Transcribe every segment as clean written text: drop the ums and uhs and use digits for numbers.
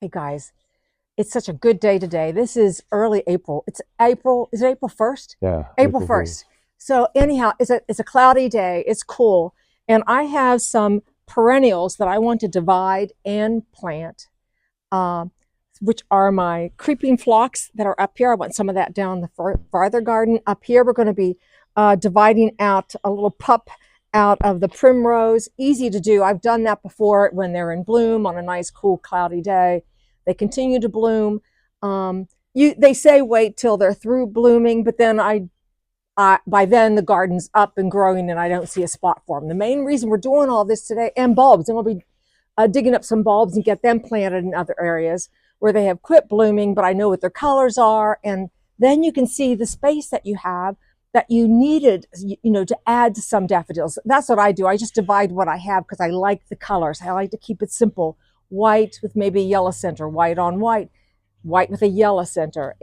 Hey guys, it's such a good day today. This is early April. It's April, is it April 1st? Yeah, April April 1st. Fool's. So anyhow, it's a cloudy day. It's cool. And I have some perennials that I want to divide and plant, uh, which are my creeping phlox that are up here. I want some of that down the farther garden. Up here, we're going to be dividing out a little pup out of the primrose. Easy to do. I've done that before when they're in bloom on a nice, cool, cloudy day. They continue to bloom. They say wait till they're through blooming, but then by then the garden's up and growing and I don't see a spot for them. The main reason we're doing all this today, and bulbs, and we'll be digging up some bulbs and get them planted in other areas where they have quit blooming, but I know what their colors are. And then you can see the space that you have that you needed, to add to some daffodils. That's what I do. I just divide what I have because I like the colors. I like to keep it simple. White with maybe a yellow center, white on white, white with a yellow center,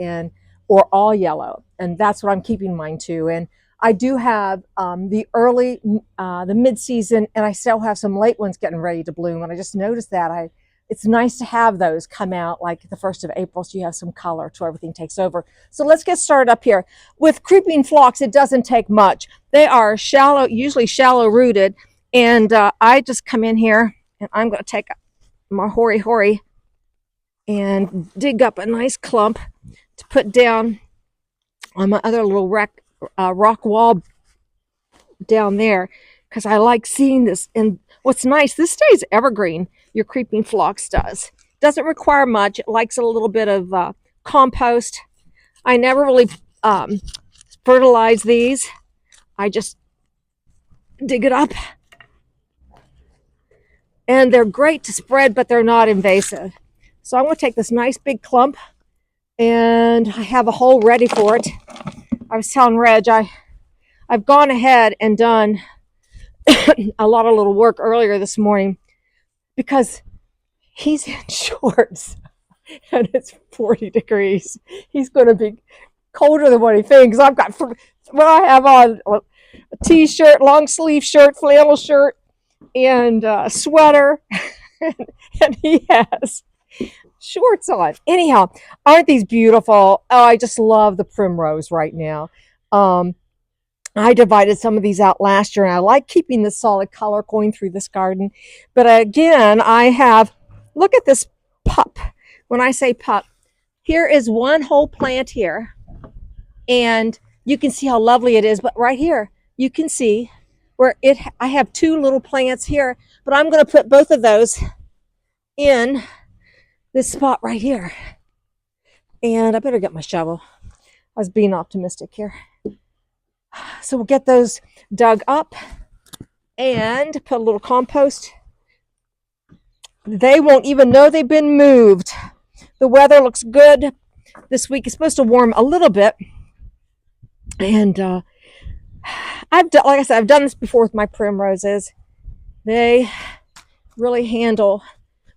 or all yellow. And that's what I'm keeping mine to. And I do have the mid-season, and I still have some late ones getting ready to bloom. And I just noticed that it's nice to have those come out like the 1st of April, so you have some color till everything takes over. So let's get started up here. With creeping phlox, it doesn't take much. They are shallow, usually shallow rooted. And I just come in here and I'm going to take my hory and dig up a nice clump to put down on my other little rock wall down there, because I like seeing this. And what's nice, this stays evergreen. Your creeping phlox doesn't require much. It likes a little bit of compost. I never really fertilize these. I just dig it up, and they're great to spread, but they're not invasive. So I'm going to take this nice big clump, and I have a hole ready for it. I was telling Reg, I've gone ahead and done a lot of little work earlier this morning because he's in shorts and it's 40 degrees. He's going to be colder than what he thinks. I have on a t-shirt, long sleeve shirt, flannel shirt, and a sweater, and he has shorts on. Anyhow, aren't these beautiful? Oh, I just love the primrose right now. I divided some of these out last year, and I like keeping the solid color going through this garden. But again, look at this pup. When I say pup, here is one whole plant here, and you can see how lovely it is. But right here, you can see I have two little plants here, but I'm going to put both of those in this spot right here. And I better get my shovel. I was being optimistic here. So we'll get those dug up and put a little compost. They won't even know they've been moved. The weather looks good this week. It's supposed to warm a little bit. And like I said, I've done this before with my primroses. They really handle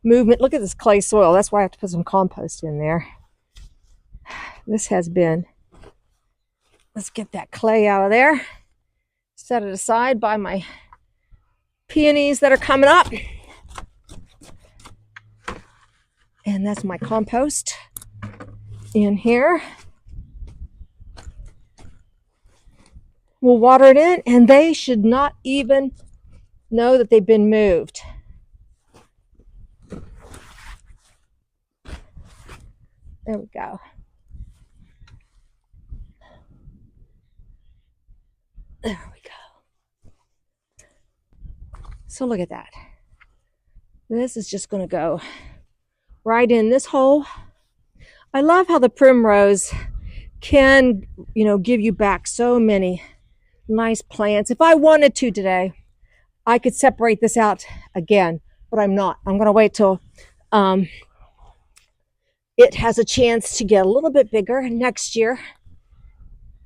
movement. Look at this clay soil. That's why I have to put some compost in there. This has been... Let's get that clay out of there. Set it aside by my peonies that are coming up. And that's my compost in here. We'll water it in, and they should not even know that they've been moved. There we go. There we go. So look at that. This is just going to go right in this hole. I love how the primrose can, give you back so many nice plants. If I wanted to today, I could separate this out again, but I'm not. I'm going to wait till it has a chance to get a little bit bigger next year.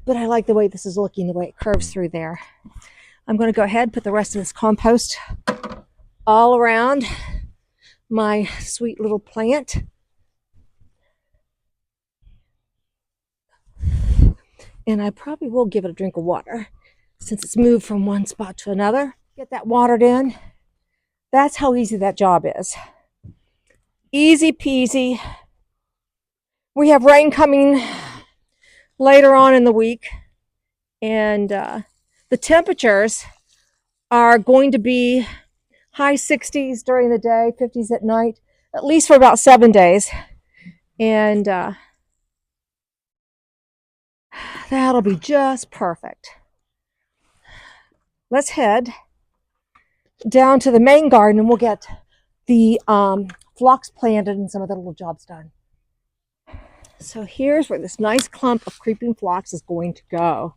But I like the way this is looking, the way it curves through there. I'm going to go ahead and put the rest of this compost all around my sweet little plant. And I probably will give it a drink of water since it's moved from one spot to another. Get that watered in. That's how easy that job is. Easy peasy. We have rain coming later on in the week, and the temperatures are going to be high 60s during the day, 50s at night, at least for about 7 days. And that'll be just perfect. Let's head down to the main garden and we'll get the phlox planted and some of the little jobs done. So here's where this nice clump of creeping phlox is going to go.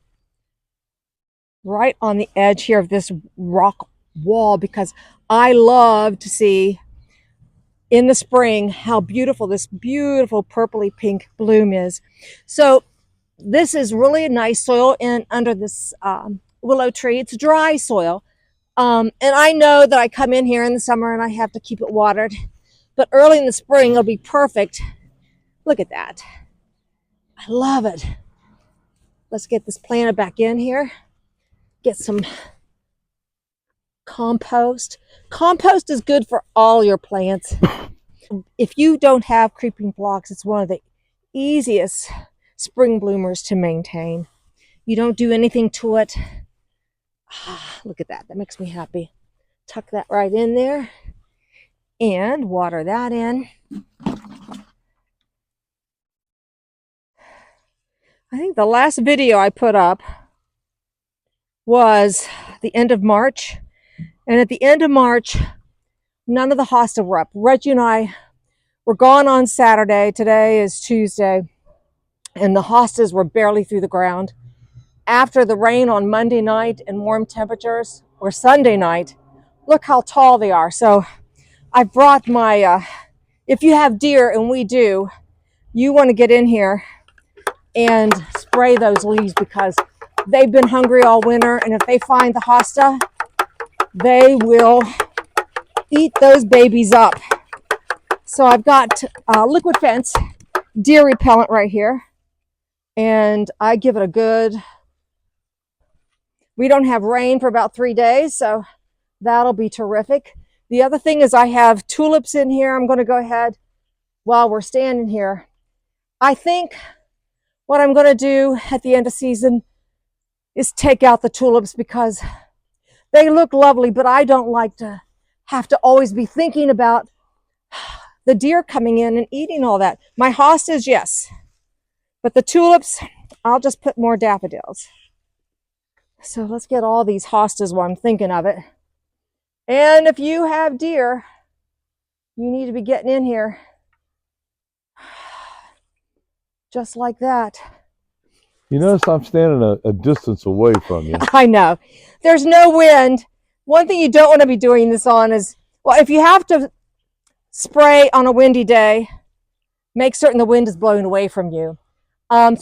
Right on the edge here of this rock wall, because I love to see in the spring how beautiful this beautiful purpley pink bloom is. So this is really a nice soil in under this willow tree. It's dry soil. And I know that I come in here in the summer and I have to keep it watered, but early in the spring it'll be perfect. Look at that. I love it. Let's get this planted back in here. Get some compost. Compost is good for all your plants. If you don't have creeping phlox, it's one of the easiest spring bloomers to maintain. You don't do anything to it. Look at that. That makes me happy. Tuck that right in there and water that in. I think the last video I put up was the end of March. And at the end of March, none of the hostas were up. Reggie and I were gone on Saturday. Today is Tuesday. And the hostas were barely through the ground. After the rain on Monday night and warm temperatures, or Sunday night, look how tall they are. So I brought my, if you have deer, and we do, you want to get in here and spray those leaves because they've been hungry all winter. And if they find the hosta, they will eat those babies up. So I've got liquid fence deer repellent right here. And I give it a good, we don't have rain for about 3 days, so that'll be terrific. The other thing is I have tulips in here. I'm going to go ahead while we're standing here. I think what I'm going to do at the end of season is take out the tulips because they look lovely, but I don't like to have to always be thinking about the deer coming in and eating all that. My hostas, yes, but the tulips, I'll just put more daffodils. So let's get all these hostas while I'm thinking of it. And if you have deer, you need to be getting in here. Just like that. You notice I'm standing a distance away from you. I know. There's no wind. One thing you don't want to be doing this on is, well, if you have to spray on a windy day, make certain the wind is blowing away from you. You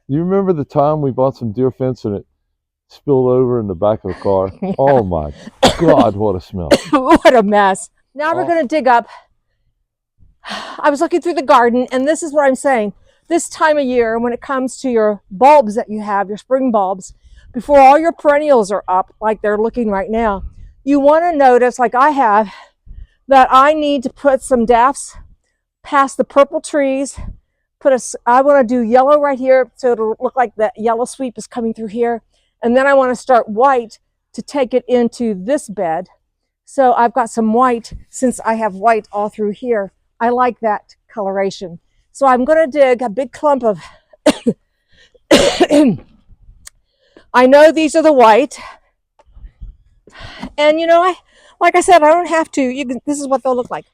remember the time we bought some deer fence and it spilled over in the back of the car? Yeah. Oh my God, what a smell. What a mess. Now we're going to dig up. I was looking through the garden, and this is what I'm saying. This time of year, when it comes to your bulbs that you have, your spring bulbs, before all your perennials are up, like they're looking right now, you want to notice, like I have, that I need to put some daffs past the purple trees. I want to do yellow right here, so it'll look like the yellow sweep is coming through here. And then I want to start white to take it into this bed. So I've got some white, since I have white all through here. I like that coloration. So I'm going to dig a big clump of, I know these are the white. And you know, like I said, I don't have to. This is what they'll look like.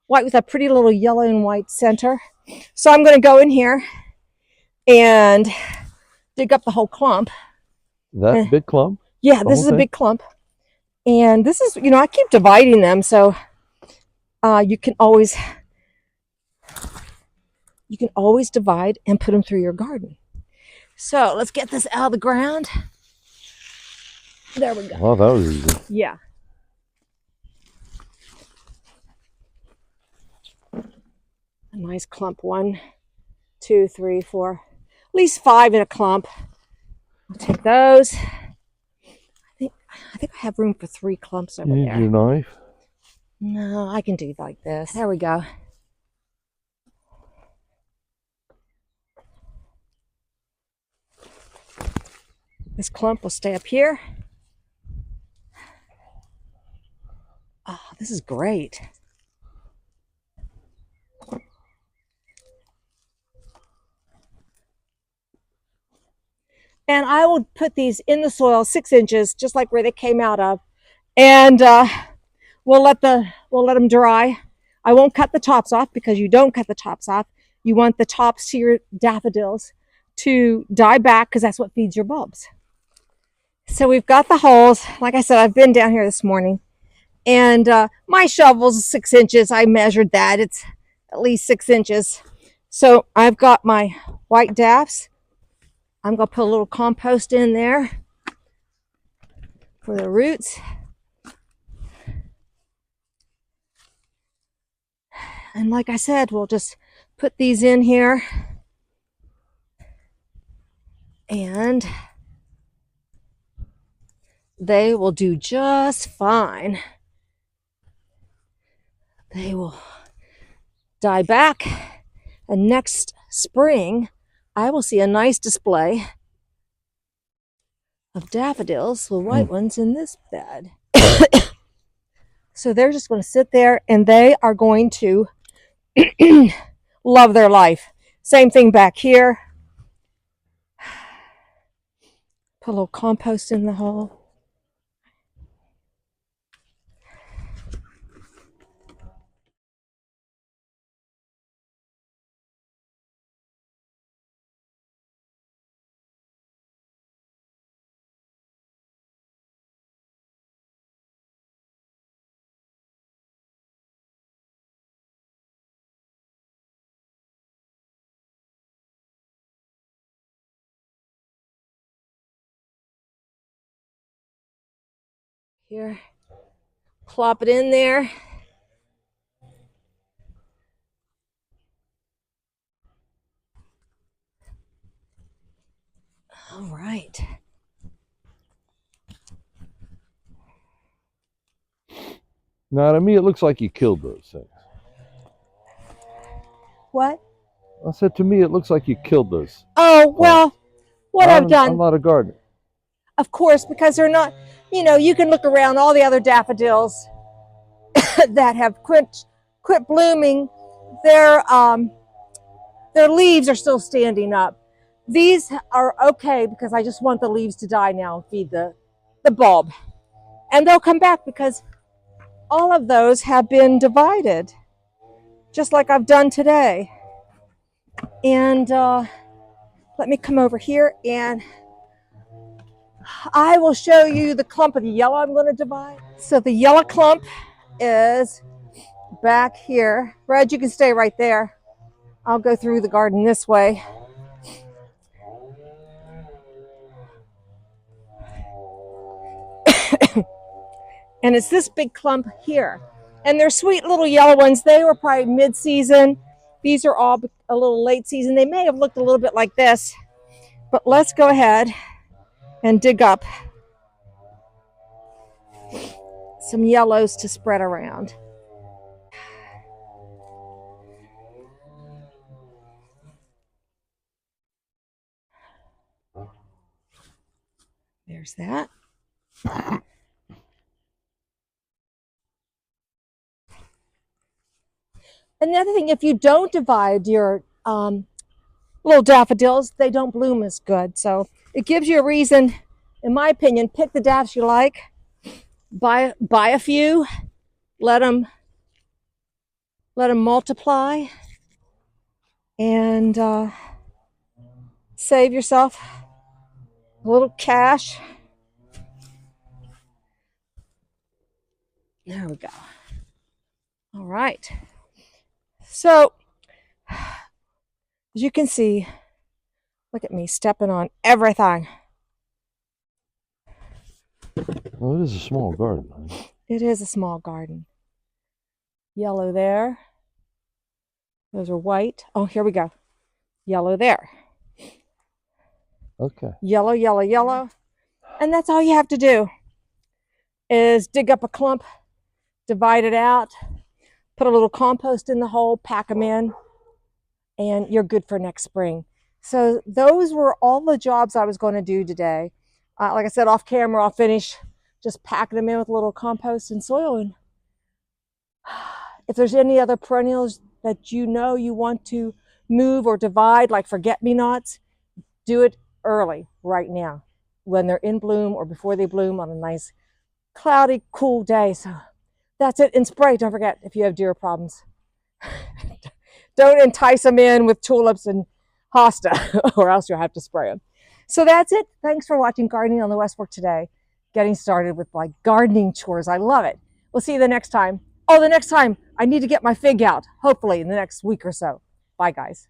White with a pretty little yellow and white center. So I'm going to go in here and dig up the whole clump. That big clump? Yeah, this is a big clump. And this is, you know, I keep dividing them, so you can always divide and put them through your garden. So let's get this out of the ground. There we go. Oh, that was easy. Yeah. A nice clump. 1, 2, 3, 4, at least 5 in a clump. I'll take those. I think I have room for 3 clumps over there. You need your knife? No, I can do like this. There we go. This clump will stay up here. Oh, this is great. And I will put these in the soil 6 inches, just like where they came out of. And we'll let them dry. I won't cut the tops off because you don't cut the tops off. You want the tops to your daffodils to die back because that's what feeds your bulbs. So we've got the holes. Like I said, I've been down here this morning, and my shovel's 6 inches. I measured that. It's at least 6 inches. So I've got my white daffs. I'm going to put a little compost in there for the roots. And like I said, we'll just put these in here. And they will do just fine. They will die back. And next spring, I will see a nice display of daffodils, the white ones, in this bed. So they're just going to sit there and they are going to love their life. Same thing back here. Put a little compost in the hole. Here, plop it in there. All right. Now, to me, it looks like you killed those things. What? I said, to me, it looks like you killed those. Oh, well, what I've done. I'm not a gardener. Of course, because they're not, you can look around all the other daffodils that have quit blooming. Their leaves are still standing up. These are okay because I just want the leaves to die now and feed the bulb. And they'll come back because all of those have been divided, just like I've done today. And let me come over here and I will show you the clump of the yellow I'm going to divide. So the yellow clump is back here. Red, you can stay right there. I'll go through the garden this way. And it's this big clump here. And they're sweet little yellow ones. They were probably mid-season. These are all a little late season. They may have looked a little bit like this. But let's go ahead and dig up some yellows to spread around. There's that. Another thing, if you don't divide your little daffodils, they don't bloom as good. So it gives you a reason, in my opinion, pick the daffs you like, buy a few, let them multiply, and save yourself a little cash. There we go. All right. So, as you can see, look at me stepping on everything. Well, it is a small garden. It is a small garden. Yellow there. Those are white. Oh, here we go. Yellow there. Okay. Yellow, yellow, yellow. And that's all you have to do is dig up a clump, divide it out, put a little compost in the hole, pack them in, and you're good for next spring. So those were all the jobs I was going to do today. Like I said, off camera, I'll finish just packing them in with a little compost and soil. And if there's any other perennials that you know you want to move or divide, like forget-me-nots, do it early, right now, when they're in bloom or before they bloom on a nice, cloudy, cool day. So that's it. And spray, don't forget, if you have deer problems. Don't entice them in with tulips and hosta, or else you'll have to spray them. So that's it. Thanks for watching Gardening on the West Fork today. Getting started with like gardening chores. I love it. We'll see you the next time. Oh, the next time I need to get my fig out, hopefully in the next week or so. Bye, guys.